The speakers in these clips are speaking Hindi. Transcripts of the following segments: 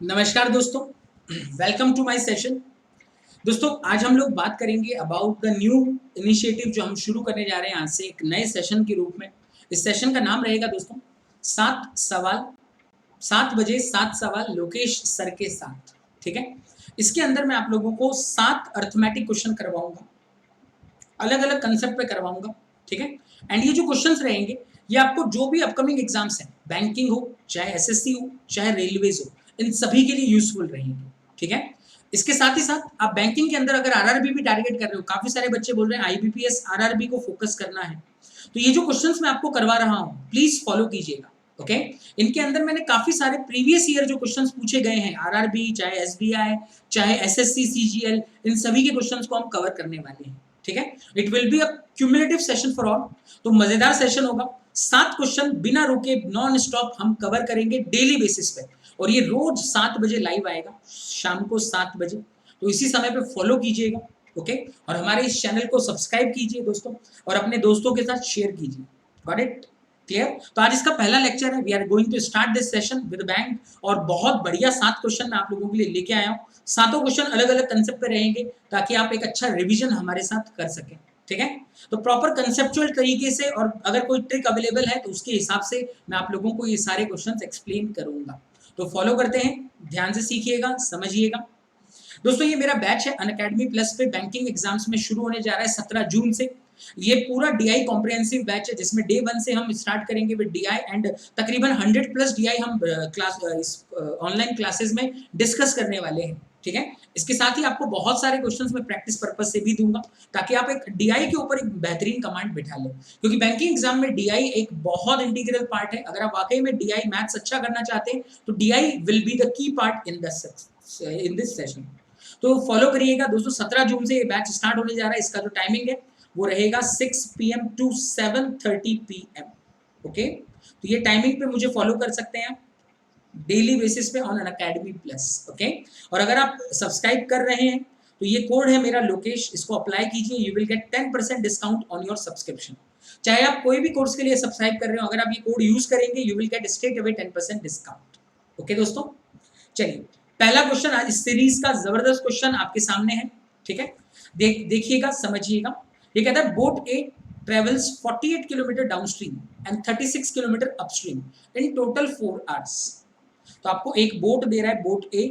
नमस्कार दोस्तों, वेलकम टू माय सेशन। दोस्तों आज हम लोग बात करेंगे अबाउट द न्यू इनिशिएटिव जो हम शुरू करने जा रहे हैं आज से एक नए सेशन के रूप में। इस सेशन का नाम रहेगा दोस्तों 7 सवाल, 7 बजे 7 सवाल लोकेश सर के साथ। ठीक है, इसके अंदर मैं आप लोगों को 7 अर्थमेटिक क्वेश्चन करवाऊंगा, अलग अलग कंसेप्ट पे करवाऊंगा। ठीक है, एंड ये जो क्वेश्चंस रहेंगे ये आपको जो भी अपकमिंग एग्जाम्स हैं, बैंकिंग हो चाहे एसएससी हो चाहे रेलवेज हो, इन सभी के लिए यूजफुल रहेंगे। ठीक है, इसके साथ ही साथ आप बैंकिंग के अंदर अगर आरआरबी भी टारगेट कर रहे हो, काफी सारे बच्चे बोल रहे हैं आईबीपीएस आरआरबी को फोकस करना है, तो ये जो क्वेश्चंस मैं आपको करवा रहा हूं प्लीज फॉलो कीजिएगा। ओके, इनके अंदर मैंने काफी सारे प्रीवियस ईयर जो क्वेश्चंस पूछे गए हैं आरआरबी चाहे एसबीआई चाहे एसएससी सीजीएल, इन सभी के क्वेश्चंस को हम कवर करने वाले हैं। ठीक है, it will be a cumulative session for all, तो मजेदार सेशन होगा। 7 क्वेश्चन बिना रुके नॉन स्टॉप हम कवर करेंगे डेली बेसिस पे, और ये रोज 7 बजे लाइव आएगा, शाम को 7 बजे, तो इसी समय पे फॉलो कीजिएगा। ओके, और हमारे इस चैनल को सब्सक्राइब कीजिए दोस्तों, और अपने दोस्तों के साथ शेयर कीजिए। Got it? क्लियर? तो आज इसका पहला लेक्चर है, we are going to start this session with bank, और बहुत बढ़िया 7 क्वेश्चन मैं आप लोगों के लिए लेके आया हूँ। 7 क्वेश्चन अलग अलग कंसेप्ट पे रहेंगे ताकि आप एक अच्छा रिवीजन हमारे साथ कर सकें। ठीक है, तो प्रॉपर कंसेप्चुअल तरीके से, और अगर कोई ट्रिक अवेलेबल है तो उसके हिसाब से मैं आप लोगों को ये सारे क्वेश्चंस एक्सप्लेन करूंगा। तो फॉलो करते हैं, ध्यान से सीखिएगा, समझिएगा। दोस्तों ये मेरा बैच है अनअकैडमी प्लस पे, बैंकिंग एग्जाम्स में शुरू होने जा रहा है 17 जून से। ये पूरा डीआई कॉम्प्रिहेंसिव बैच है जिसमें डे 1 से हम स्टार्ट करेंगे विद डीआई, एंड तकरीबन 100+ डीआई हम क्लास ऑनलाइन क्लासेस में डिस्कस करने वाले हैं। ठीक है, इसके साथ ही आपको बहुत सारे क्वेश्चंस मैं प्रैक्टिस पर्पज से भी दूंगा ताकि आप एक डीआई के ऊपर एक बेहतरीन कमांड बिठा लें, क्योंकि बैंकिंग एग्जाम में डीआई एक बहुत इंटीग्रल पार्ट है। अगर आप वाकई में डीआई मैथ्स अच्छा करना चाहते हैं तो DI will be the key part in this session. तो फॉलो करिएगा दोस्तों, 17 जून से ये बैच स्टार्ट होने जा रहा है। इसका जो टाइमिंग है वो रहेगा 6 PM टू 7:30 PM। ओके, तो ये टाइमिंग पे मुझे फॉलो कर सकते हैं डेली बेसिस पे ऑन अनअकैडमी प्लस। ओके, और अगर आप सब्सक्राइब कर रहे हैं तो ये कोड है मेरा लोकेश, इसको अप्लाई कीजिए, you will gate 10% discount on your subscription. चाहे आप कोई भी कोर्स के लिए सब्सक्राइब कर रहे हो, अगर आप ये कोड यूज करेंगे you will get straight away 10% discount. Okay दोस्तों, चलिए पहला क्वेश्चन आज इस सीरीज का जबरदस्त क्वेश्चन आपके सामने है। ठीक है, देखिएगा, समझिएगा। ये कहता है boat A travels 48 kilometre downstream and 36 kilometre upstream in total 4 hours. तो आपको एक बोट दे रहा है, बोट ए,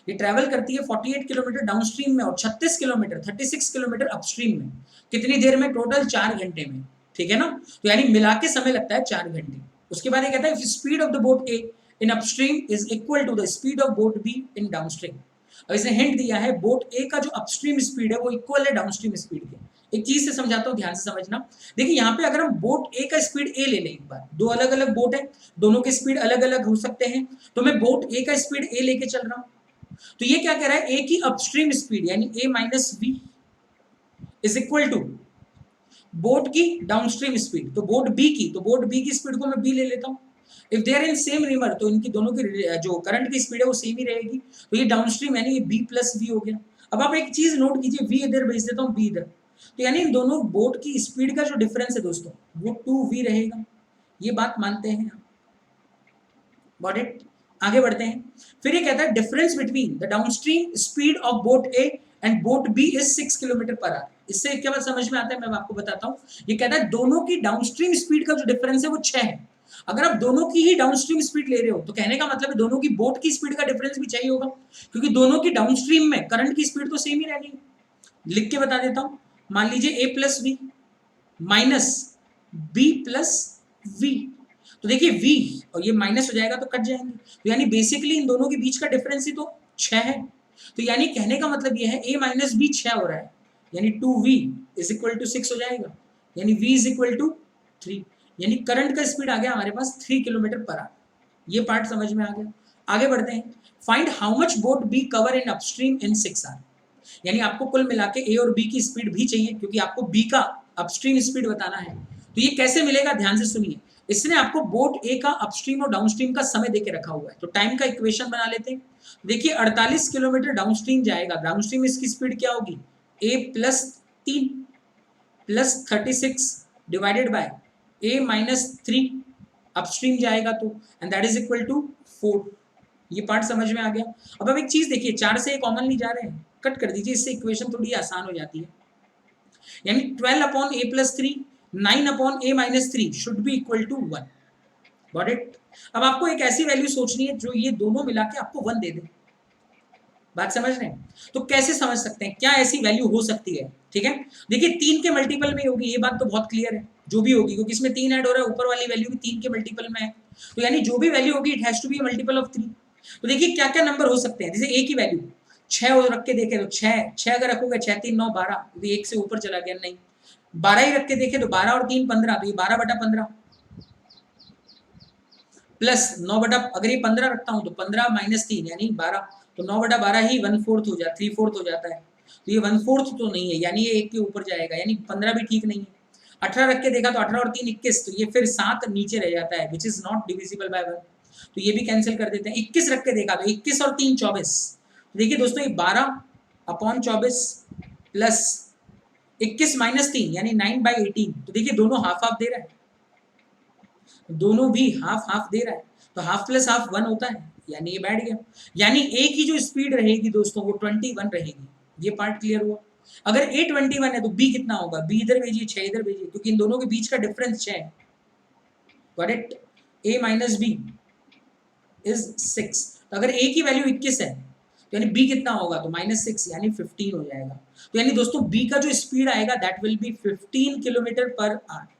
ये ट्रैवल करती है 48 किलोमीटर डाउनस्ट्रीम में और 36 किलोमीटर 36 किलोमीटर अपस्ट्रीम में। कितनी देर में? टोटल 4 घंटे में। ठीक है ना, तो यानी मिला के समय लगता है 4 घंटे। उसके बाद ये कहता है speed of the boat A in upstream is equal to the speed of boat B in downstream. अब इसने हिंट दिया है बोट ए का जो अपस्ट्रीम स्पीड है वो इक्वल है डाउनस्ट्रीम स्पीड के। एक चीज से समझाता हूँ, ध्यान से समझना। देखिए यहाँ पे अगर हम बोट ए का स्पीड ए ले लें, एक बार दो अलग अलग बोट है, दोनों के स्पीड अलग अलग हो सकते हैं, तो मैं बोट ए का स्पीड ए लेके चल रहा हूँ। तो ये क्या कह रहा है, ए की अपस्ट्रीम स्पीड यानी a minus B is equal to boat की डाउनस्ट्रीम स्पीड, तो बोट बी की, तो बोट बी की स्पीड को मैं बी ले लेता हूँ। If they are in same river तो इनकी दोनों की जो करंट की स्पीड है वो सेम ही रहेगी, तो ये डाउनस्ट्रीम यानी ये बी प्लस वी हो गया। अब आप एक चीज नोट कीजिए, वी इधर भेज देता हूँ बी इधर, तो यानी इन दोनों बोट की स्पीड का जो डिफरेंस है दोस्तों वो 2v रहेगा। ये बात मानते हैं आप? Got it? आगे बढ़ते हैं। फिर ये कहता है difference between the downstream speed of boat A and boat B is 6 kilometre per hour. इससे क्या बात समझ में आता है, मैं आपको बताता हूँ। ये कहता है दोनों की डाउनस्ट्रीम स्पीड का जो डिफरेंस है वो 6 है। अगर आप दोनों की ही डाउनस्ट्रीम स्पीड ले रहे हो तो कहने का मतलब है दोनों की बोट की स्पीड का डिफरेंस भी चाहिए होगा, क्योंकि दोनों की डाउनस्ट्रीम में करंट की स्पीड तो सेम ही रहेगी। लिख के बता देता हूं, मान लीजिए a plus v minus b plus v, तो देखिए v और ये माइनस हो जाएगा तो कट जाएंगे, तो यानी बेसिकली इन दोनों के बीच का डिफरेंस ही तो 6 है। तो यानी कहने का मतलब ये है a माइनस बी 6 हो रहा है, यानी 2v इज इक्वल टू 6 हो जाएगा, यानी v इज इक्वल टू 3, यानी करंट का स्पीड आ गया हमारे पास 3 किलोमीटर पर आवर। ये पार्ट समझ में आ गया। आगे बढ़ते हैं। Find how much boat B cover in upstream in 6 hour, यानी आपको कुल मिला के ए और बी की स्पीड भी चाहिए क्योंकि आपको बी का अपस्ट्रीम स्पीड बताना है। तो ये कैसे मिलेगा, ध्यान से सुनिए। इसने आपको बोट ए का अपस्ट्रीम और डाउनस्ट्रीम का समय देके रखा हुआ है, तो टाइम का इक्वेशन बना लेते हैं। देखिए 48 किलोमीटर डाउनस्ट्रीम जाएगा, डाउनस्ट्रीम इसकी स्पीड क्या होगी, a plus 3 plus 36 divided by a minus 3 upstream जाएगा तो, and that is equal to 4। ये पार्ट समझ में आ गया। अब एक चीज देखिए, 4 से कॉमन नहीं जा रहे हैं, कट कर दीजिए, इससे इक्वेशन थोड़ी आसान हो जाती है। यानी 12/a+3 9/a-3 should be equal to 1। Got it. अब आपको एक ऐसी वैल्यू सोचनी है जो ये दोनों मिला के आपको 1 दे दे। बात समझ रहे हैं? तो कैसे समझ सकते हैं क्या ऐसी वैल्यू हो सकती है? ठीक है, देखिए 3 के मल्टीपल में होगी, ये बात तो बहुत क्लियर है, जो भी होगी, क्योंकि इसमें 3 ऐड हो रहा है, ऊपर वाली वैल्यू भी 3 के मल्टीपल में है, तो यानी जो भी वैल्यू होगी it has to be multiple of 3। तो देखिए क्या क्या नंबर हो सकते हैं, जैसे ए की वैल्यू 6 रख के देखे तो 6 अगर रखोगे 6 3 9 12, तो 1 से ऊपर चला गया, नहीं 12 ही रख के देखे तो 12 और 3 15, तो ये 12/15 प्लस 9 अगर ये 15 रखता हूं तो 15 - 3 यानी 12, तो 9/12 ही 1/4 हो जाता, 3/4 हो जाता है, तो ये 1/4 तो नहीं है, यानी ये 1 के ऊपर जाएगा, यानी 15 भी ठीक नहीं है। 18 रख के देखा तो 18 और 3 21, तो ये फिर 7 नीचे रह जाता है, which is not divisible bye 1, तो ये भी कैंसिल कर देते हैं। 21 रख के देखा तो 21 और 3 24, तो देखिए दोस्तों ये 12/24 प्लस 21 - 3 यानी 9/18, तो देखिए दोनों हाफ हाफ दे रहा है, दोनों भी हाफ हाफ दे रहा है, तो हाफ प्लस हाफ 1 होता है, यानी ये बैठ गया। यानी ए की जो स्पीड रहेगी दोस्तों वो 21 रहेगी। ये पार्ट क्लियर हुआ। अगर ए 21 है तो बी कितना होगा, बी इधर भेजिए, 6 इधर भेजिए, क्योंकि इन दोनों के बीच का डिफरेंस 6 है। Correct, A minus B is 6, तो अगर ए की वैल्यू 21 है तो यानी बी कितना होगा, तो -6 यानी 15 हो जाएगा। तो यानी दोस्तों बी का जो स्पीड आएगा that will be 15 kilometre per our.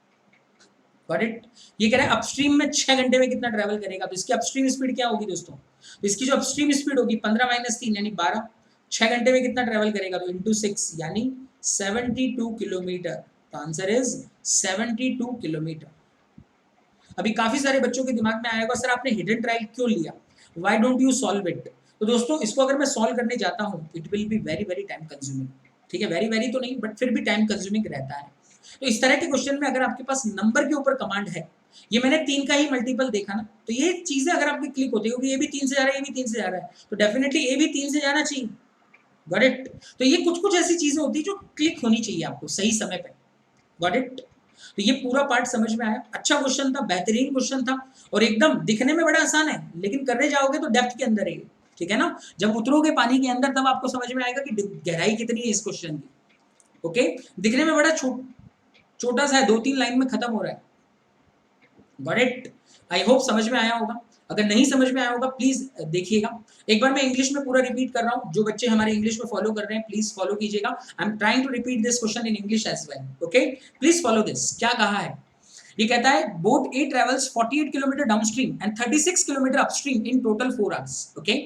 Got it. ये कह रहा है अपस्ट्रीम में 6 घंटे में कितना ट्रैवल करेगा, तो इसकी अपस्ट्रीम स्पीड क्या होगी दोस्तों, तो इसकी जो अपस्ट्रीम स्पीड होगी 15 - 3 यानी 12, 6 घंटे में कितना ट्रैवल करेगा, तो इंटू 6 यानी 72 किलोमीटर। तो आंसर इज 72 किलोमीटर। अभी काफी सारे बच्चों के दिमाग में आएगा सर आपने हिडन ट्रायल क्यों लिया, why don't you solve it. तो दोस्तों इसको अगर मैं सॉल्व करने जाता हूँ it will be very very time consuming. ठीक है, वेरी वेरी तो नहीं बट फिर भी टाइम कंज्यूमिंग रहता है। तो इस तरह के क्वेश्चन में अगर आपके पास नंबर के ऊपर कमांड है, ये मैंने 3 का ही मल्टीपल देखा ना, तो ये चीजें अगर आपकी क्लिक होती है, क्योंकि ये भी 3 से जा रहा है, ये भी 3 से जा रहा है, तो डेफिनेटली ये भी 3 से जाना चाहिए। Got it. तो ये कुछ कुछ ऐसी चीजें होती है जो क्लिक होनी चाहिए आपको सही समय पे। Got it. तो ये पूरा पार्ट समझ में आया, अच्छा क्वेश्चन था, बेहतरीन क्वेश्चन था, और एकदम दिखने में बड़ा आसान है, लेकिन करने जाओगे तो डेप्थ के अंदर है। ठीक है ना, जब उतरोगे पानी के अंदर तब आपको समझ में आएगा कि गहराई कितनी है इस क्वेश्चन की। ओके, दिखने में बड़ा छोटा सा है, 2-3 लाइन में खत्म हो रहा है। Got it. आई होप समझ में आया होगा, अगर नहीं समझ में आया होगा प्लीज देखिएगा। एक बार मैं इंग्लिश में पूरा रिपीट कर रहा हूँ, जो बच्चे हमारे इंग्लिश में फॉलो कर रहे हैं प्लीज फॉलो कीजिएगा। I am trying to repeat this question in English as well. Okay, please follow this. क्या कहा है, ये कहता है boat A travels 48 kilometre downstream and 36 kilometre upstream in total 4 hours. Okay,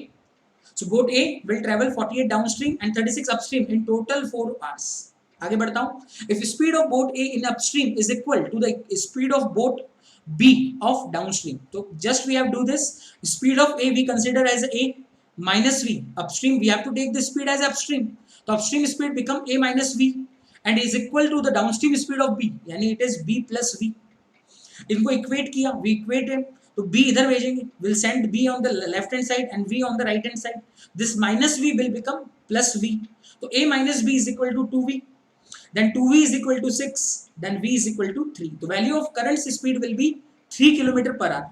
so boat A will travel 48 downstream and 36 upstream in total 4 hours. आगे बढ़ता हूँ। If speed of boat A in upstream is equal to the speed of boat B of downstream, तो just we have to do this. Speed of A we consider as A minus V. Upstream we have to take the speed as upstream. तो upstream speed become A minus V and is equal to the downstream speed of B. यानी it is B plus V. इनको इक्वेट किया, we equated, तो b इधर भेजेंगे, will send b on the left hand side and v on the right hand side, this minus v will become plus v, तो a minus b is equal to 2v, then 2v is equal to 6, then v is equal to 3, तो value of current speed will be 3 km per hour.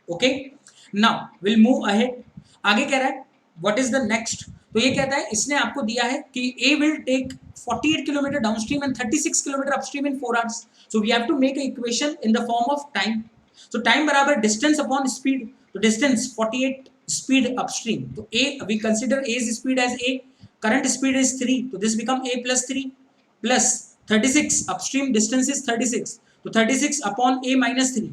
okay, now we'll move ahead. आगे कह रहा है what is the next, तो ये कहता है इसने आपको दिया है कि a will take 48 km downstream and 36 km upstream in 4 hours. So we have to make an equation in the form of time. So time बराबर distance upon speed. तो distance 48 speed upstream. तो a we consider a's speed as a, current speed is 3. तो this become a plus 3 plus 36 upstream distance is 36. तो 36 upon a minus 3.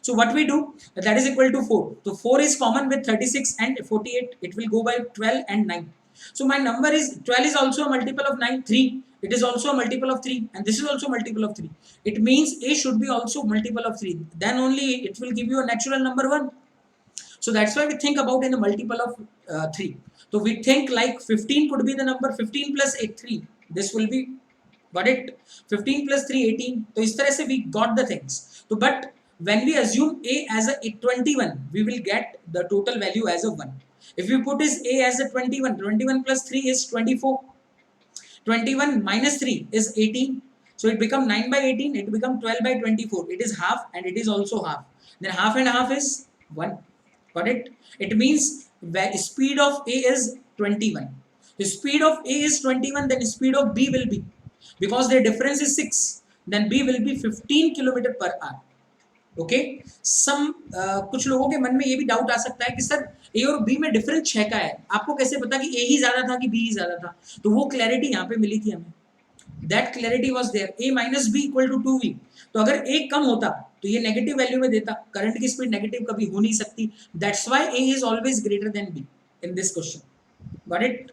So what we do, that is equal to 4. So 4 is common with 36 and 48. It will go by 12 and 9. So my number is 12 is also a multiple of 9. 3. It is also a multiple of 3 and this is also a multiple of 3. It means a should be also multiple of 3. Then only it will give you a natural number 1. So that's why we think about in the multiple of 3. So we think like 15 could be the number, 15 plus 8 3. This will be, got it, 15 plus 3 18. So इस तरह से we got the things. So but when we assume a as a 21, we will get the total value as a 1. If we put is a as a 21, 21 plus 3 is 24. 21 minus 3 is 18. So it become 9 by 18, it become 12 by 24. It is half and it is also half. Then half and half is 1. Got it? It means speed of A is 21. The speed of A is 21, then speed of B will be, because their difference is 6, then B will be 15 kilometre per hour. Okay some कुछ लोगों के मन में ये भी डाउट आ सकता है कि सर ए और बी में डिफरेंस 6 का है, आपको कैसे पता कि ए ही ज्यादा था कि बी ही ज्यादा था? तो वो क्लैरिटी यहाँ पे मिली थी हमें. That clarity was there. A minus B equal to 2v. तो अगर ए कम होता तो ये नेगेटिव वैल्यू में देता. करंट की स्पीड नेगेटिव कभी हो नहीं सकती. That's why A is always greater than be in this question. Got it?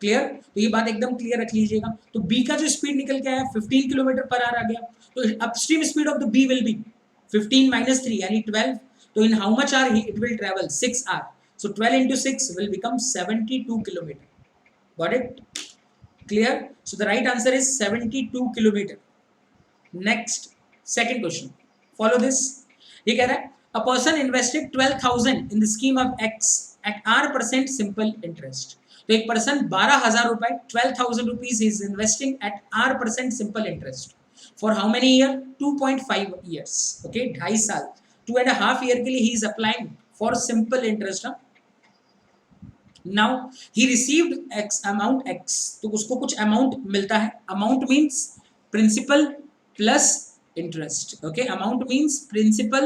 Clear? तो ये बात एकदम क्लियर रख लीजिएगा. तो बी का जो स्पीड निकल के आया 15 किलोमीटर पर आवर आ गया. तो upstream speed of the B will be 15 minus 3 यानी 12. तो in how much hour it will travel? 6 hour. So 12 into 6 will become 72 kilometer. Got it? Clear? So the right answer is 72 kilometer. Next, second question. Follow this. ये कह रहा है a person invested 12,000 in the scheme of X at R% simple interest. तो एक पर्सन 12,000 रुपए 12,000 rupees is investing at R% simple interest. For how many year? 2.5 years. Okay, 2.5 साल. 2.5 year के लिए he is applying for simple interest. Now he received X amount X. तो उसको कुछ amount मिलता है. Amount means principal plus interest. Okay, amount means principal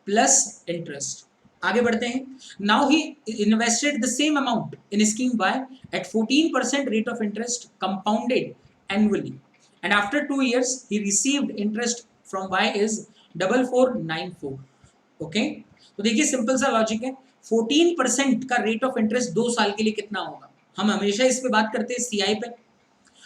plus interest. आगे बढ़ते हैं. Now he invested the same amount in scheme Y at 14% rate of interest compounded annually. And after 2 years he received interest from Y is 4494. Okay तो देखिए सिंपल सा लॉजिक है. 14% का रेट ऑफ इंटरेस्ट 2 साल के लिए कितना होगा? हम हमेशा इस पे बात करते हैं सीआई पे.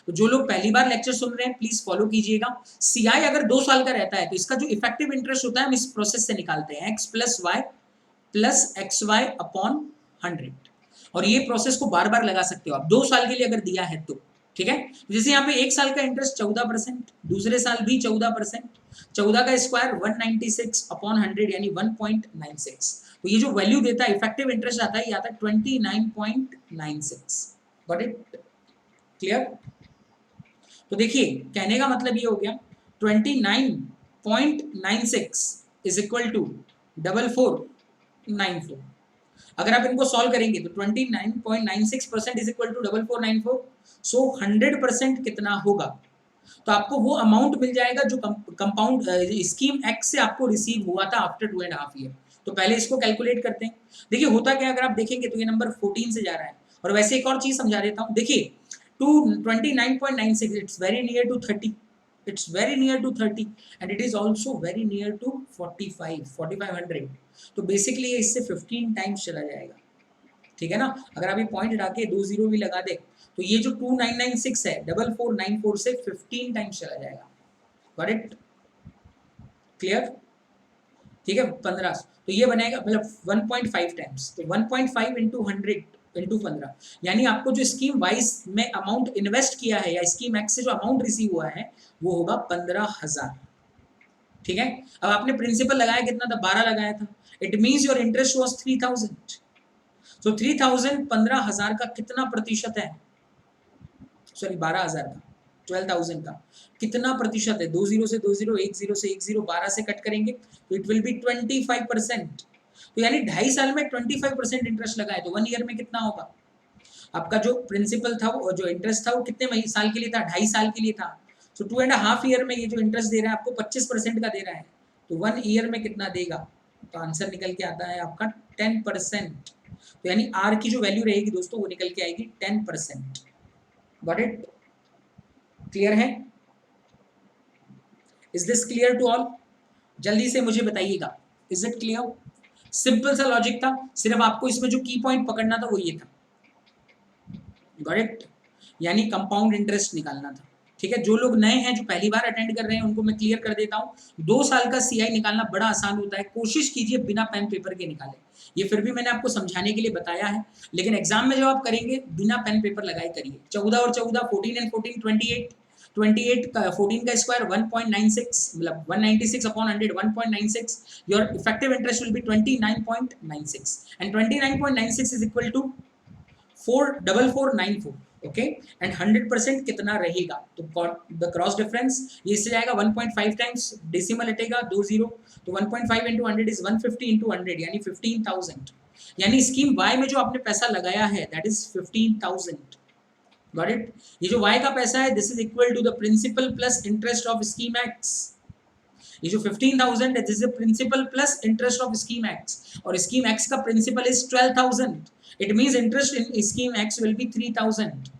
तो जो लोग पहली बार लेक्चर सुन रहे हैं प्लीज फॉलो कीजिएगा. सीआई अगर 2 साल का रहता है तो इसका जो इफेक्टिव इंटरेस्ट होता है हम इस प्रोसेस से निकालते हैं x plus y plus x y upon 100. और ये प्रोसेस को बार बार लगा सकते हो आप 2 साल के लिए अगर दिया है तो. ठीक है, जैसे यहाँ पे 1 साल का इंटरेस्ट 14%, दूसरे साल भी 14%, 14 का स्क्वायर 196 अपॉन 100 यानी 1.96. तो ये जो वैल्यू देता है इफेक्टिव इंटरेस्ट आता है ये आता है 29.96. Got it? क्लियर? तो देखिए कहने का मतलब ये हो गया 29.96 इज इक्वल टू 4494. अगर आप इनको सॉल्व करेंगे तो 29.96% इज इक्वल टू 4494. सो 100% कितना होगा? तो आपको वो अमाउंट मिल जाएगा जो कंपाउंड स्कीम एक्स से आपको रिसीव हुआ था आफ्टर 2.5 ईयर. तो पहले इसको कैलकुलेट करते हैं. देखिए होता क्या, अगर आप देखेंगे तो ये नंबर 14 से जा रहा है. और वैसे एक और चीज समझा देता हूँ. देखिए 29.96 it's very near to 30. It's very near to 30 and it is also very near to 4500. तो बेसिकली ये इससे 15 टाइम्स चला जाएगा. ठीक है ना? अगर आप ये पॉइंट हटा के 2 जीरो भी लगा दे तो ये जो 2996 है 4494 से 15 टाइम्स चला जाएगा. Got it? क्लियर? ठीक है 15. तो ये बनेगा मतलब 1.5 टाइम्स. तो 1.5 इंटू 100 इंटू 15 यानी आपको जो स्कीम वाइज में अमाउंट इन्वेस्ट किया है या स्कीम एक्स से जो अमाउंट रिसीव हुआ है वो होगा 15,000. ठीक है, अब आपने प्रिंसिपल लगाया कितना था? 12 लगाया था. It means your interest was 3000. सो 3000 15,000 का कितना प्रतिशत है? सॉरी 12,000 का 12,000 का कितना प्रतिशत है? 2 जीरो से 2 जीरो, 1 जीरो से 1 जीरो, 12 से कट करेंगे तो इट विल बी 25%. तो यानी 2.5 साल में 25% इंटरेस्ट लगा है तो 1 ईयर में कितना होगा? आपका जो प्रिंसिपल था वो जो इंटरेस्ट था वो कितने साल के लिए था? 2.5 साल के लिए था. सो 2.5 ईयर में ये जो इंटरेस्ट दे रहा है आपको 25% का दे रहा है. तो 1 ईयर में कितना देगा? तो आंसर निकल के आता है आपका 10%. तो यानी आर की जो वैल्यू रहेगी दोस्तों वो निकल के आएगी 10%. Got it? क्लियर है? Is this clear to all? जल्दी से मुझे बताइएगा. Is it clear? सिंपल सा लॉजिक था, सिर्फ आपको इसमें जो की पॉइंट पकड़ना था वो ये था. Got it? यानी कंपाउंड इंटरेस्ट निकालना था. ठीक है, जो लोग नए हैं जो पहली बार अटेंड कर रहे हैं उनको मैं क्लियर कर देता हूँ. 2 साल का सीआई निकालना बड़ा आसान होता है. कोशिश कीजिए बिना पेन पेपर के निकालें. ये फिर भी मैंने आपको समझाने के लिए बताया है, लेकिन एग्जाम में जब आप करेंगे बिना पेन पेपर लगाए करिए. 14 और 14 14 एंड 14 28 का 14 का स्क्वायर 1.96 मतलब 196 upon 100 1.96. Your effective interest will be 29.96 and 29.96 is equal to 4494. Okay and 100% कितना रहेगा, तो द क्रॉस डिफरेंस ये इससे जाएगा 1.5 टाइम्स, डेसिमल हटेगा 2 जीरो, तो 1.5 इंटू 100 इज 150 इंटू 100 यानी 15,000, यानी स्कीम वाई में जो आपने पैसा लगाया है दैट इज 15,000। Got it? ये जो y का पैसा है this is equal to the principal plus interest of scheme X. ये जो 15,000 है this is principal plus interest of scheme X, और स्कीम एक्स का principal is 12,000। It means interest in scheme X will be 3,000।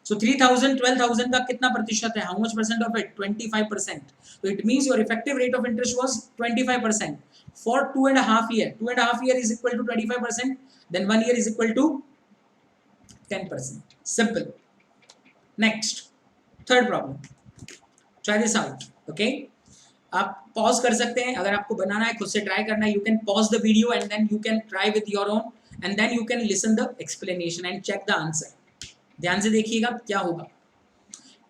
So 3,000 12,000 का कितना प्रतिशत है? How much percent of it? 25%. So it means your effective rate of interest was 25% for 2.5 years. 2.5 years is equal to 25%. Then 1 year is equal to 10%. Simple. Next, third problem. Try this out. Okay. आप पॉज कर सकते हैं, अगर आपको बनाना है खुद से ट्राई करना है, you can pause the video and then you can try with your own and then you can listen the explanation and check the answer. ध्यान से देखिएगा क्या होगा।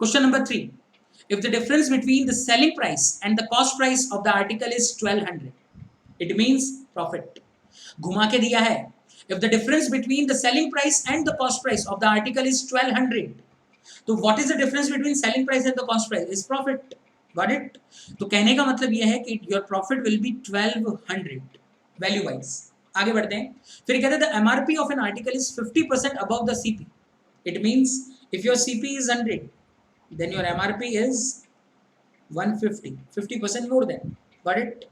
Question number 3, if the difference between the selling price and the cost price of the article is 1200, it means profit. घुमा के दिया है, if the difference between the selling price and the cost price of the article is 1200, तो what is the difference between selling price and the cost price is profit. Got it? तो कहने का मतलब यह है कि your profit will be 1200 value wise. आगे बढ़ते हैं, फिर कहते हैं the MRP of an article is 50% above the CP. It means if your CP is 100, then your MRP is 150, 50% more than. Got it?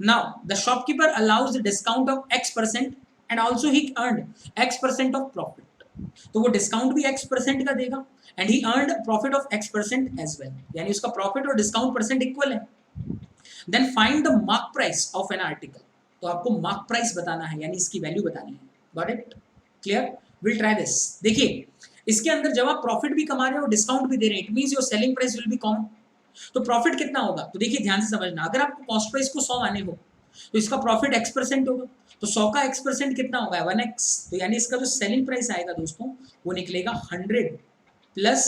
Now, the shopkeeper allows the discount of X% and also he earned X% of profit. तो वो डिस्काउंट भी X% का देगा and he earned profit of X% as well. यानी उसका प्रॉफिट और डिस्काउंट परसेंट इक्वल है। Then find the mark price of an article. तो आपको मार्क प्राइस बताना है, यानी इसकी वैल्यू बतानी है। Got it? Clear? We'll try this. देखिए इसके अंदर जब आप प्रॉफिट भी कमा रहे हो डिस्काउंट भी दे रहे हैं, it means your selling price will be common. तो प्रॉफिट कितना होगा? तो देखिए ध्यान से समझना, अगर आपको कॉस्ट प्राइस को 100 माने हो तो इसका प्रॉफिट X% होगा, तो 100 का X% कितना होगा? 1x। तो यानी इसका जो सेलिंग प्राइस आएगा दोस्तों वो निकलेगा 100 प्लस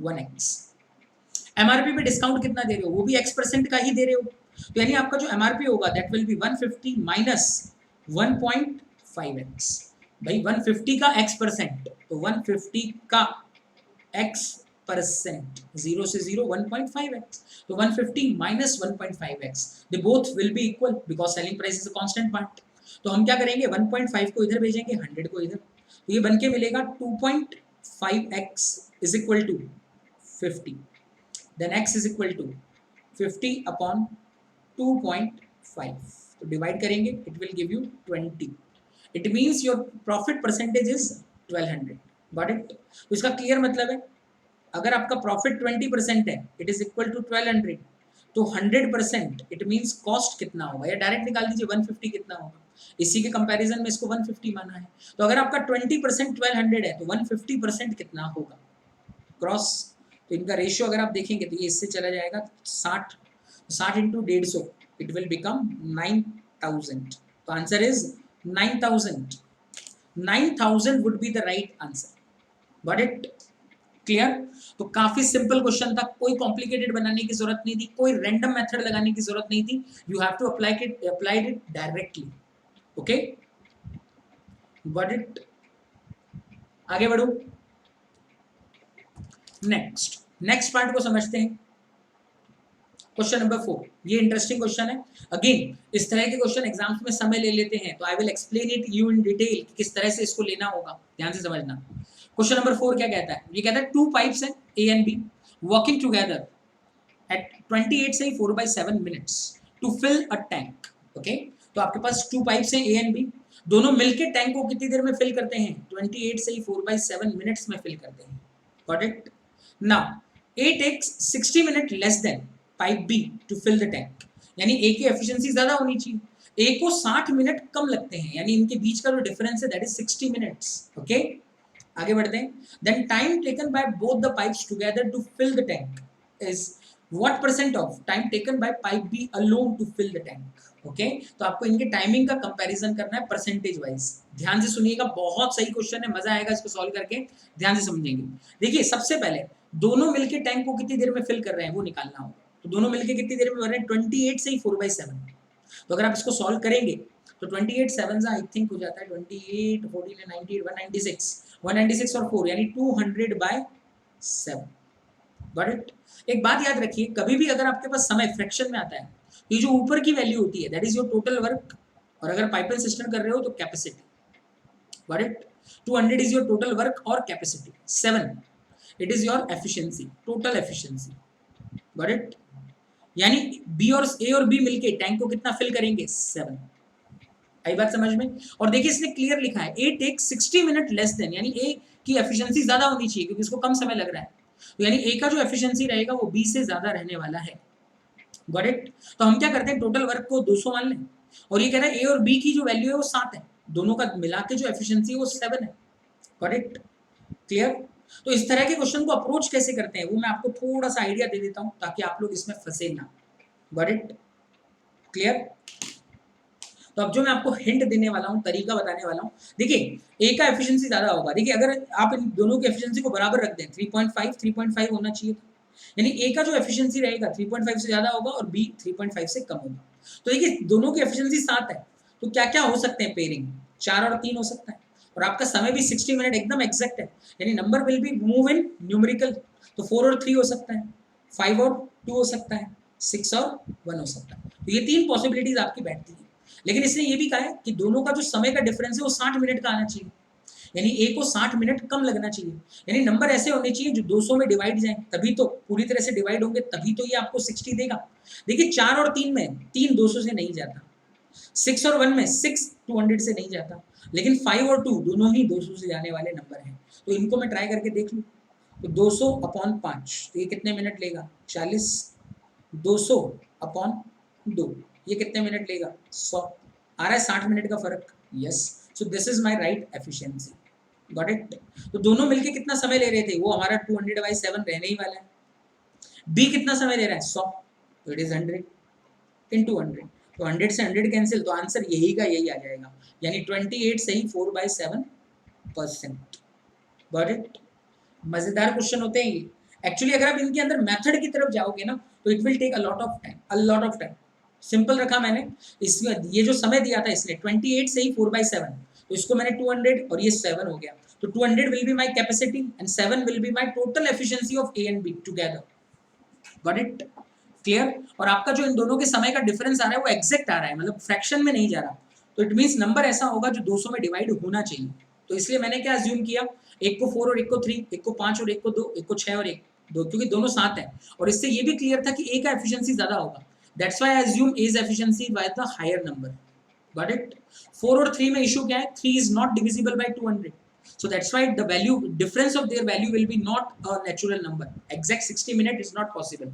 1x। एमआरपी पे डिस्काउंट कितना दे रहे हो? वो भी X% का ही दे रहे हो, तो यानी आपका जो एमआरपी होगा that will be 150 minus 1.5x। भाई 150 का X%, तो 150 का X%, 0 से 0 1.5x, तो 150 minus 1.5x, they both will be equal because selling price is a constant part. तो हम क्या करेंगे, 1.5 को इधर भेजेंगे, 100 को इधर, तो ये बन के मिलेगा 2.5x is equal to 50, then x is equal to 50 upon 2.5, तो डिवाइड करेंगे it will give you 20। It means your profit percentage is 1200. Got it? तो इसका क्लियर मतलब है अगर आपका प्रॉफिट 20% है इट इज इक्वल टू 1200, तो 100% इट मींस कॉस्ट कितना होगा, या डायरेक्ट निकाल दीजिए 150 कितना होगा। इसी के कंपैरिजन में इसको 150 माना है, तो अगर आपका 20% 1200 है तो 150% कितना होगा क्रॉस। तो इनका रेशियो अगर आप देखेंगे तो ये इससे चला जाएगा 60 इंटू 150, इट विल बिकम 9000। तो answer is 9,000. 9,000 would be the right answer. Got it? Clear? तो काफी सिंपल क्वेश्चन था, कोई कॉम्प्लिकेटेड बनाने की जरूरत नहीं थी, कोई रैंडम मेथड लगाने की जरूरत नहीं थी। You have to applied it directly. Okay, got it? आगे बढ़ो। नेक्स्ट पार्ट को समझते हैं। क्वेश्चन नंबर 4, ये इंटरेस्टिंग क्वेश्चन है। अगेन इस तरह के क्वेश्चन एग्जाम्स में समय ले लेते हैं, तो I will explain it you in detail कि किस तरह से इसको लेना होगा। ध्यान से समझना। क्वेश्चन नंबर 4 क्या कहता है? ये कहता है 2 पाइप्स हैं A and B working together at 28 से 4/7 minutes to fill a tank. Okay, तो आपके पास 2 पाइप्स हैं A and B, दोनों मिलके टैंक को कितनी देर में फिल करते हैं? 28 से 4/7 मिनट्स में फिल करते हैं। Got it? Now A takes 60 minute less than pipe B to fill the tank, यानी A की एफिशिएंसी ज्यादा होनी चाहिए, A को 60 मिनट कम लगते हैं, यानी इनके बीच का जो डिफरेंस है दैट इज 60 मिनट्स। ओके, आगे बढ़ते हैं। Then time taken by both the pipes together to fill the tank is what percent of time taken by pipe B alone to fill the tank. Okay, तो आपको इनके टाइमिंग का कंपैरिजन करना है परसेंटेज वाइज। ध्यान से सुनिएगा, बहुत सही क्वेश्चन है, मजा आएगा इसको सॉल्व करके, ध्यान से समझेंगे। देखिए सबसे पहले दोनों मिलके टैंक को कितनी देर में फिल कर रहे हैं वो निकालना होगा। तो दोनों मिलके कितनी देर में भर रहे हैं? 28 से 4/7। तो अगर आप इसको सॉल्व करेंगे तो 28 7 आई थिंक हो जाता है 28 14 90 196 और 4 यानी 200/7। Got it. एक बात याद रखिए, कभी भी अगर आपके पास समय फ्रैक्शन में आता है, ये जो ऊपर की वैल्यू होती है that is your total work, और अगर पाइपलाइन सिस्टम कर रहे हो तो capacity. Got it. 200 is your total work और capacity. 7 it is your efficiency, total efficiency. Got it. यानी बी और ए और बी मिलके टैंक को कितना फिल करेंगे? 7। आई बात समझ में? और देखिए इसने क्लियर लिखा है ए टेक 60 मिनट लेस देन, यानी ए की एफिशिएंसी ज्यादा होनी चाहिए क्योंकि इसको कम समय लग रहा है, तो यानी ए का जो एफिशिएंसी रहेगा वो बी से ज्यादा रहने वाला है। Got it. तो हम क्या करते हैं, टोटल वर्क को 200 मान लें, और ये कह रहा है ए और बी की जो वैल्यू है वो 7 है, दोनों का मिला के जो एफिशिएंसी है वो 7 है। Got it. क्लियर। तो इस तरह के क्वेश्चन को अप्रोच कैसे करते हैं वो मैं आपको थोड़ा सा आइडिया दे देता हूं ताकि आप लोग इसमें फंसे ना। Got it. क्लियर। तो अब जो मैं आपको हिंट देने वाला हूँ, तरीका बताने वाला हूँ, देखिए ए का एफिशिएंसी ज्यादा होगा। देखिए अगर आप इन दोनों की एफिशिएंसी को बराबर रख दें, 3.5 होना चाहिए था, यानी ए का जो एफिशिएंसी रहेगा 3.5 से ज्यादा होगा और बी 3.5 से कम होगा। तो देखिए दोनों की एफिशिएंसी 7 है, तो क्या क्या हो सकते हैं पेयरिंग? 4 और 3 हो सकता है, और आपका समय भी 60 मिनट एकदम एग्जैक्ट है, यानी number will be move in numerical, तो 4 और 3 हो सकता है, 5 और 2 हो सकता है, 6 और 1 हो सकता है। तो ये 3 पॉसिबिलिटीज आपकी बैठती है। लेकिन इसने ये भी कहा है कि दोनों का जो समय का डिफरेंस है वो 60 मिनट का आना चाहिए, यानी ए को 60 मिनट कम लगना चाहिए, यानी नंबर ऐसे होने चाहिए जो 200 में डिवाइड जाए, तभी तो पूरी तरह से डिवाइड होंगे, तभी तो ये आपको 60 देगा। देखिए 4 और 3 में 3 200 से नहीं जाता, 6 और 1 में 6 200 से नहीं जाता, लेकिन 5 और 2 दोनों ही 200 से जाने वाले नंबर हैं। तो इनको मैं ट्राई करके देख लूँ, तो 200/5 तो ये कितने मिनट लेगा? 40। 200/2 ये कितने मिनट लेगा? 100। आ रहा है 60 मिनट का फर्क। Yes, so this is my right efficiency. Got it. तो दोनों मिलके कितना समय ले रहे थे? वो हमारा 200/7 रहने ही वाला है। बी कितना समय ले रहा है? 100, तो इट इज 100 into 100, तो 100 से 100 कैंसिल, तो आंसर यही का यही आ जाएगा, यानी 28 से ही 4/7%। Got it. मजेदार क्वेश्चन होते हैं ये। एक्चुअली अगर आप इनके अंदर मेथड की तरफ जाओगे ना तो it will take a lot of time, a lot of time. Simple रखा मैंने, इसमें ये जो समय दिया था इसने 28 से ही 4/7, तो इसको मैंने 200 और ये 7 हो गया, तो 200 will be my capacity and 7 will be my total efficiency of A and be together. Got it. Clear. और आपका जो इन दोनों के समय का डिफरेंस आ रहा है वो एग्जैक्ट आ रहा है, मतलब फ्रैक्शन में नहीं जा रहा, तो इट मींस नंबर ऐसा होगा जो 200 में डिवाइड होना चाहिए। तो इसलिए मैंने क्या अज्यूम किया, एक को 4 और एक को 3, एक को 5 और एक को 2, एक को 6 और एक 2, क्योंकि दोनों 7 है, और इससे ये भी क्लियर था कि ए का एफिशिएंसी ज्यादा होगा, that's why I assume as efficiency by the higher number. Got it. 4 और 3 में इशू क्या है? 3 is not divisible by 200, so that's why the value difference of their value will be not a natural number, exact 60 minute is not possible.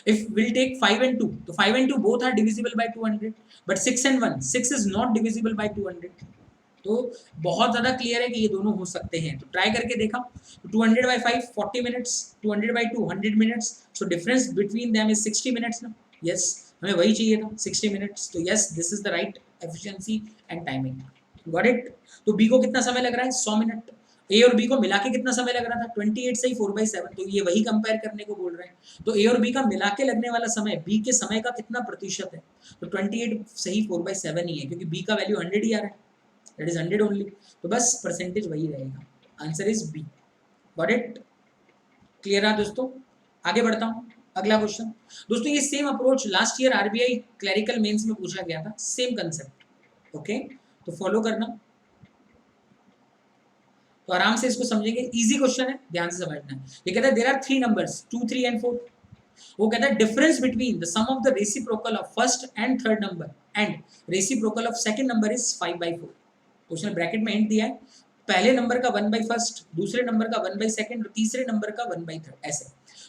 If we'll take 5 and 2, so 5 and 2 both are divisible by 200, but 6 and 1, 6 is not divisible by 200। तो बहुत ज़्यादा क्लियर है कि ये दोनों हो सकते हैं, तो ट्राई करके देखा, तो 200/5 40 minutes, 200/2 100 minutes, so difference between them is 60 minutes ना। यस, हमें वही चाहिए था 60 मिनट्स, तो yes this is the right efficiency and timing. Got it. तो बी को कितना समय लग रहा है? 100 मिनट। ए और बी को मिला के कितना समय लग रहा था? 28 से ही 4/7, तो ये वही कंपेयर करने को बोल रहे हैं, तो ए और बी का मिला के लगने वाला समय बी के समय का कितना प्रतिशत है? तो 28 से ही 4/7 ही है, क्योंकि बी का वैल्यू 100 ही आ रहा है, दैट इज 100 ओनली, तो बस परसेंटेज वही रहेगा, answer is B. Got it. Clear है दोस्तों? आगे बढ़ता हूँ, अगला क्वेश्चन। दोस्तों ये same approach last year RBI clerical mains में पूछा गया था, सेम कंसेप्ट। ओके, तो फॉलो करना, तो आराम से इसको समझेंगे, इजी क्वेश्चन है, ध्यान से समझना है। ये कहता है देयर आर 3 नंबर्स 2 3 एंड 4, वो कहता है difference between the sum of the reciprocal of first and third number and reciprocal of second number is 5/4। तो उसने ब्रैकेट में हिंट दिया है, पहले नंबर का 1/1, दूसरे नंबर का 1/2 और तीसरे नंबर का 1/3, ऐसे।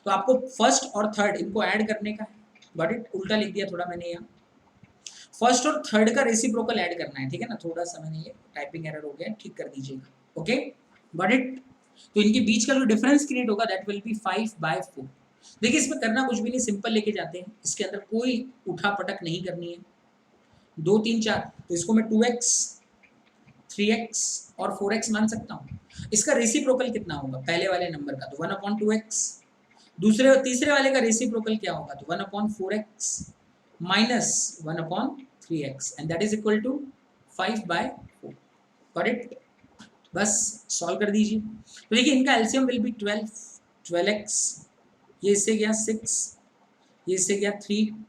तो आपको फर्स्ट और थर्ड इनको ऐड करने का है। Got it. उल्टा लिख दिया थोड़ा मैंने यहाँ, फर्स्ट और थर्ड का रेसिप्रोकल ऐड करना है, ठीक है ना, थोड़ा सा मैंने ये टाइपिंग एरर हो गया, ठीक कर दीजिएगा। Okay, got it. तो इनके बीच का जो डिफरेंस क्रिएट होगा दैट विल बी 5/4। देखिए इसमें करना कुछ भी नहीं, सिंपल लेके जाते हैं, इसके अंदर कोई उठा पटक नहीं करनी है। 2 3 4, तो इसको मैं 2x 3x और 4x मान सकता हूँ। इसका रेसिप्रोकल कितना होगा पहले वाले नंबर का? तो 1/2x। दूसरे और तीसरे वाले का रेसिप्रोकल क्या होगा? तो 1/4x minus 1/3x, and that is equal to 5/4। Correct, बस सॉल्व कर दीजिए। तो देखिए इनका एलसीएम विल बी 12x, ये इससे गया 6, ये इससे गया 3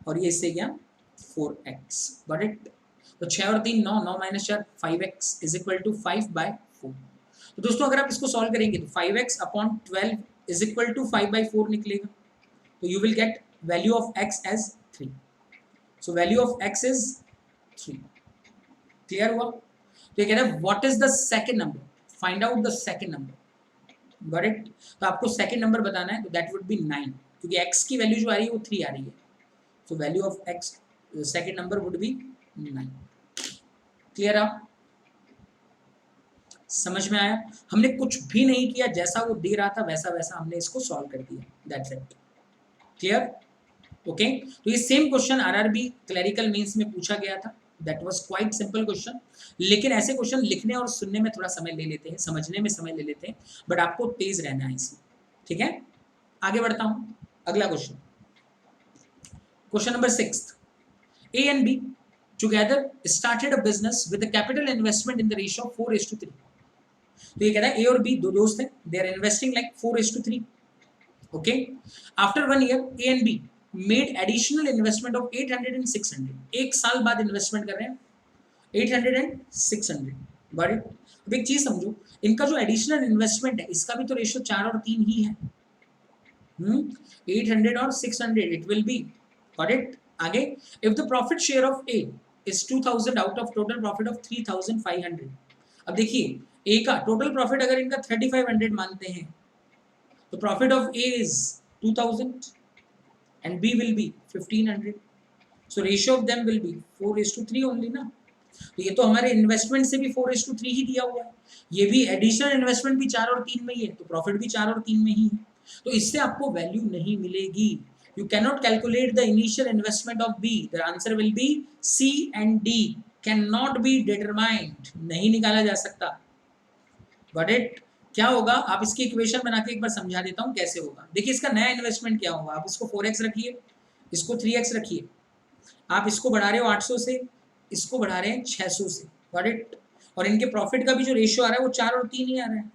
और ये इससे गया 4x। करेक्ट, तो 6 और 3 9, 9 minus 4 5x is equal to 5/4। तो दोस्तों अगर आप इसको सॉल्व करेंगे तो 5x upon 12 is equal to 5/4 निकलेगा। तो you will get value of x as 3। So value of x is 3। Clear हुआ? तो ये कह रहा है what is the second number, find out the second number. Got it? तो आपको सेकंड नंबर बताना है, तो दैट वुड बी 9, क्योंकि x की वैल्यू जो आ रही है वो 3 आ रही है। सो value of x second number would be 9। Clear आप? समझ में आया? हमने कुछ भी नहीं किया, जैसा वो दे रहा था वैसा वैसा हमने इसको सॉल्व कर दिया, दैट्स इट। क्लियर? ओके, तो ये same question RRB clerical mains में पूछा गया था, that was quite simple question. लेकिन ऐसे क्वेश्चन लिखने और सुनने में थोड़ा समय ले लेते हैं, समझने में समय ले लेते हैं, बट आपको तेज रहना है इसमें। ठीक है, आगे बढ़ता हूं। अगला question, question number 6। A and B together started a business with a capital investment in the ratio of 4:3। तो ये कह रहा है A और B दो दोस्त हैं, they are investing like 4:3। okay, after 1 year A and B made additional investment of 800 and 600। एक साल बाद इन्वेस्टमेंट कर रहे हैं 800 and 600। बट अब एक चीज समझो, इनका जो एडिशनल इन्वेस्टमेंट है इसका भी तो रेशियो 4 और 3 ही है। 800 और 600 इट विल बी करेक्ट। आगे, if the profit share of A is 2000 out of total profit of 3500। अब देखिए ए का टोटल प्रॉफिट अगर इनका 3500 मानते हैं तो profit of A is 2000 and B will be 1500। So ratio of them will be 4:3 only ना। तो ये तो हमारे इन्वेस्टमेंट से भी 4:3 ही दिया हुआ है, ये भी एडिशनल इन्वेस्टमेंट भी 4 और 3 में ही है, तो प्रॉफिट भी 4 और 3 में ही है। तो इससे आपको वैल्यू नहीं मिलेगी। You cannot calculate the initial investment of B. The answer will be C and D. Cannot be determined. नहीं निकाला जा सकता। Got it? क्या होगा, आप इसकी इक्वेशन बना के एक बार समझा देता हूँ कैसे होगा। देखिए इसका नया इन्वेस्टमेंट क्या होगा, आप इसको 4x रखिए, इसको 3x रखिए, आप इसको बढ़ा रहे हो 800 से, इसको बढ़ा रहे हैं 600 से। Got it? और इनके प्रॉफिट का भी जो रेशियो आ रहा है वो 4 और 3 ही आ रहा है।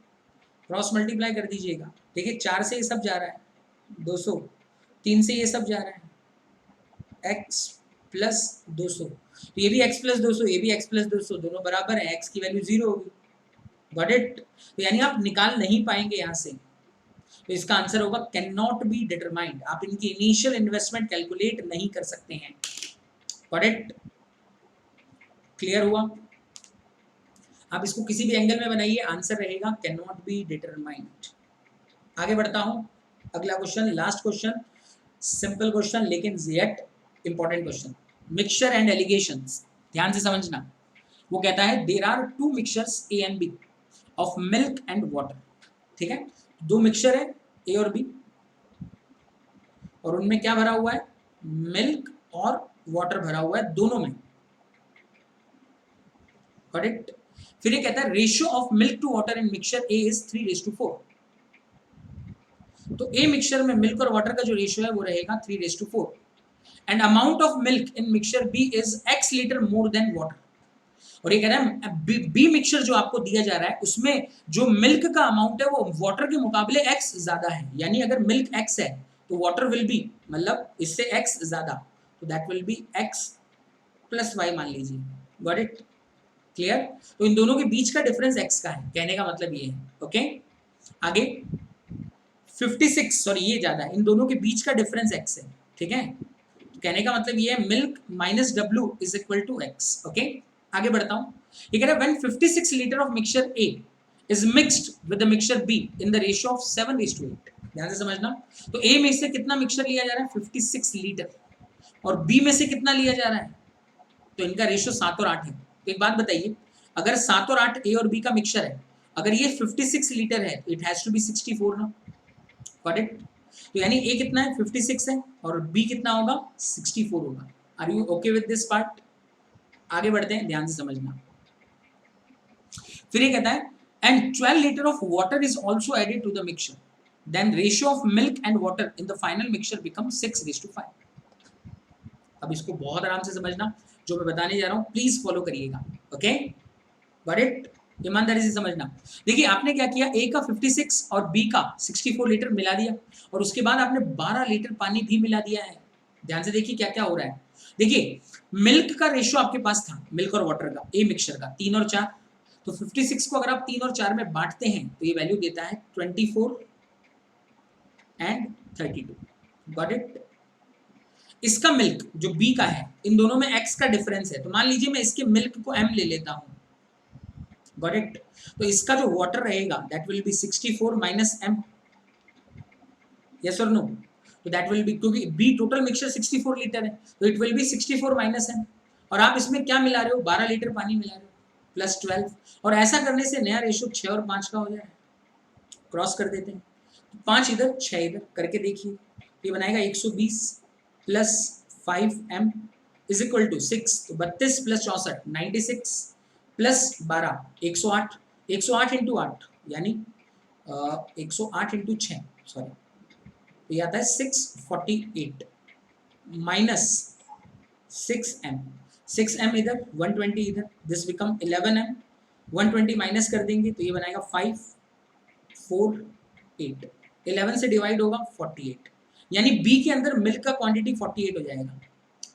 क्रॉस मल्टीप्लाई कर दीजिएगा, देखिए 4 से ये सब जा रहा है 200, 3 से ये सब जा रहा है x प्लस 200, तो ये भी x प्लस 200, ये भी x प्लस 200, दोनों बराबर है, x की वैल्यू 0 होगी। Got it? तो यानी आप निकाल नहीं पाएंगे यहाँ से, तो इसका आंसर होगा कैन नॉट बी डिटरमाइंड। आप इनकी इनिशियल इन्वेस्टमेंट कैलकुलेट नहीं कर सकते हैं। Got it? क्लियर हुआ? आप इसको किसी भी एंगल में बनाइए, आंसर रहेगा कैन नॉट बी डिटरमाइंड। आगे बढ़ता हूं, अगला question, last question, simple question लेकिन yet important question, mixture and alligations. ध्यान से समझना। वो कहता है there are 2 mixtures A and B of milk and water. ठीक है, 2 मिक्सचर है ए और बी, और उनमें क्या भरा हुआ है, मिल्क और वाटर भरा हुआ है दोनों में। करेक्ट? फिर ये कहता है ratio of milk to water in mixture A is 3:4। तो ए मिक्सचर में मिल्क और वाटर का जो रेशियो है वो रहेगा 3:4 and amount of milk in mixture B is x litre more than water. और ये कह रहा है बी मिक्सचर जो आपको दिया जा रहा है उसमें जो मिल्क का अमाउंट है वो वाटर के मुकाबले x ज्यादा है, यानी अगर मिल्क x है तो वाटर विल बी, मतलब इससे x ज्यादा, तो that will be x plus y मान लीजिए। Got it? क्लियर? तो इन दोनों के बीच का डिफरेंस x का है, कहने का मतलब ये है। ओके, आगे 56, सॉरी ये ज्यादा है, इन दोनों के बीच का डिफरेंस x है। ठीक है, तो कहने का मतलब ये है milk minus w is equal to x। Okay, आगे बढ़ता हूं। ये कह रहा है when 56 litre of mixture A is mixed with the mixture B in the ratio of 7:8। ध्यान से समझना। तो A में से कितना मिक्सचर लिया जा रहा है, 56 लीटर, और B में से कितना लिया जा रहा है, तो इनका रेशियो 7 और 8 है। तो एक बात बताइए, अगर 7 और 8 A और B का मिक्सचर है, अगर ये 56 लीटर है, इट हैज टू बी 64 ना। Got it? तो यानी A कितना है, 56 है, और B कितना होगा, 64 होगा। Are you okay with this part? आगे बढ़ते हैं, ध्यान से समझना। फिर ये कहता है and 12 litre of water is also added to the mixture, then ratio of milk and water in the final mixture become 6:5। अब इसको बहुत आराम से समझना। जो मैं बताने जा रहा हूँ प्लीज फॉलो करिएगा। Okay, got it? ईमानदारी से समझना। देखिए आपने क्या किया, ए का 56 और बी का 64 लीटर मिला दिया और उसके बाद आपने 12 लीटर पानी भी मिला दिया है। ध्यान से देखिए क्या क्या हो रहा है। देखिए मिल्क का रेशियो आपके पास था, मिल्क और वाटर का, ए मिक्सचर का 3 और 4, तो 56 को अगर आप 3 और 4 में बांटते हैं तो ये वैल्यू देता है 24 एंड 32। Got it? इसका मिल्क जो बी का है, इन दोनों में x का डिफरेंस है, तो मान लीजिए मैं इसके मिल्क को m ले लेता हूं। Got it? तो इसका जो वाटर रहेगा that will be 64 minus m। Yes और नो? तो दैट विल बी, क्योंकि बी टोटल मिक्सचर 64 लीटर है तो it will be 64 minus m। और आप इसमें क्या मिला रहे हो, 12 लीटर पानी मिला रहे हो प्लस 12। और ऐसा करने से नया रेशियो 6 और 5 का हो जाएगा। क्रॉस कर देते हैं, 5 इधर 6 इधर करके देखिए, ये बनाएगा 120 plus 5m is equal to 6, तो 32 प्लस 64 96 प्लस 12 108, 108 इंटू 8 यानी 108 इंटू 6, सॉरी, तो ये आता है 648 माइनस 6m, 6m इधर 120 इधर, दिस बिकम 11m, 120 माइनस कर देंगे तो ये बनाएगा 548, 11 से डिवाइड होगा 48, यानी बी के अंदर मिल्क का क्वांटिटी 48 हो जाएगा।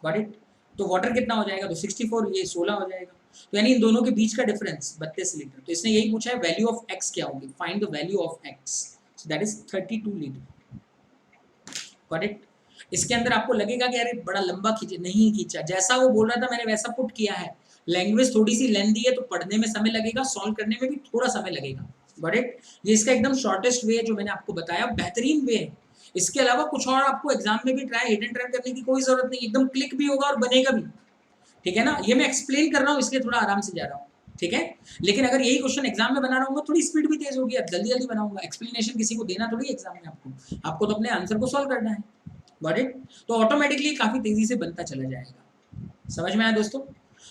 Got it? तो वाटर कितना हो जाएगा, तो 64, ये 16 हो जाएगा। तो यानी इन दोनों के बीच का डिफरेंस 32 लीटर। तो इसने यही पूछा है वैल्यू ऑफ एक्स क्या होगी, find the value of x, so that is 32 litre. Got it? इसके अंदर आपको लगेगा कि अरे बड़ा लंबा खींचे, नहीं खींचा, जैसा वो बोल रहा था मैंने वैसा पुट किया है। लैंग्वेज थोड़ी सी लेंथी है तो पढ़ने में समय लगेगा, सॉल्व करने में भी थोड़ा समय लगेगा। Got it? ये इसका एकदम शॉर्टेस्ट वे है जो मैंने आपको बताया, बेहतरीन वे है। इसके अलावा कुछ और आपको एग्जाम में भी ट्राई हिडन ट्राई करने की कोई जरूरत नहीं, एकदम क्लिक भी होगा और बनेगा भी। ठीक है ना? ये मैं एक्सप्लेन कर रहा हूँ इसलिए थोड़ा आराम से जा रहा हूँ, ठीक है? लेकिन अगर यही क्वेश्चन एग्जाम में बना रहा हूँ थोड़ी स्पीड भी तेज होगी, जल्दी जल्दी बनाऊंगा। एक्सप्लेनेशन किसी को देना थोड़ी एग्जाम में, आपको तो अपने आंसर को सॉल्व करना है। Got it? तो ऑटोमेटिकली काफी तेजी से बनता चला जाएगा। समझ में आया दोस्तों?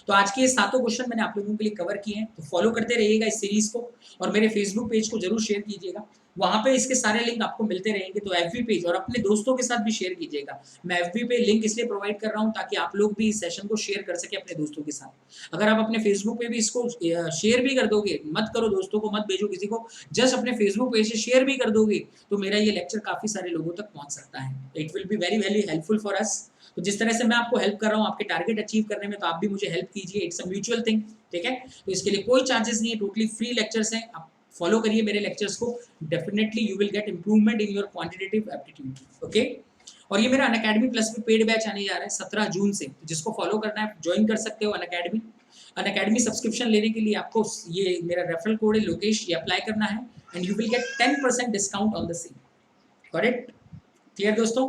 तो आज के ये सातों क्वेश्चन मैंने आप लोगों के लिए कवर किए हैं, तो फॉलो करते रहिएगा इस सीरीज को और मेरे फेसबुक पेज को जरूर शेयर कीजिएगा, वहां पे इसके सारे लिंक आपको मिलते रहेंगे। तो एफबी पेज और अपने दोस्तों के साथ भी शेयर कीजिएगा। मैं एफबी पे लिंक इसलिए प्रोवाइड कर रहा हूं ताकि आप लोग भी इस सेशन को शेयर कर सके अपने दोस्तों के साथ। अगर आप अपने फेसबुक पे भी इसको शेयर भी कर दोगे, मत करो दोस्तों को, मत भेजो किसी को, जस्ट अपने फेसबुक पेज से शेयर भी कर दोगे तो मेरा ये लेक्चर काफी सारे लोगों तक पहुंच सकता है। It will be very very helpful for us. तो जिस तरह से मैं आपको हेल्प कर रहा हूँ आपके टारगेट अचीव करने में, तो आप भी मुझे हेल्प कीजिए। इट्स अ म्यूचुअल थिंग, ठीक है? तो इसके लिए कोई चार्जेस नहीं है, टोटली फ्री लेक्चर्स हैं। आप फॉलो करिए मेरे लेक्चर्स को, definitely you will gate improvement in your quantitative aptitude. Okay? और ये मेरा अनअकैडमी प्लस में पेड बैच आने जा रहा है 17 जून से, तो जिसको फॉलो करना है ज्वाइन कर सकते हो अनअकैडमी। अनअकैडमी सब्सक्रिप्शन लेने के लिए आपको ये मेरा रेफरल कोड है लोकेश, ये अप्लाई करना है and you will gate 10% discount on the same. Correct? Clear दोस्तों?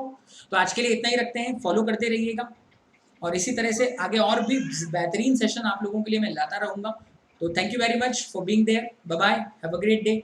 तो आज के लिए इतना ही रखते हैं, फॉलो करते रहिएगा और इसी तरह से आगे और भी बेहतरीन सेशन आप लोगों के लिए मैं लाता रहूंगा। तो thank you very much for being there, bye bye, have a great day.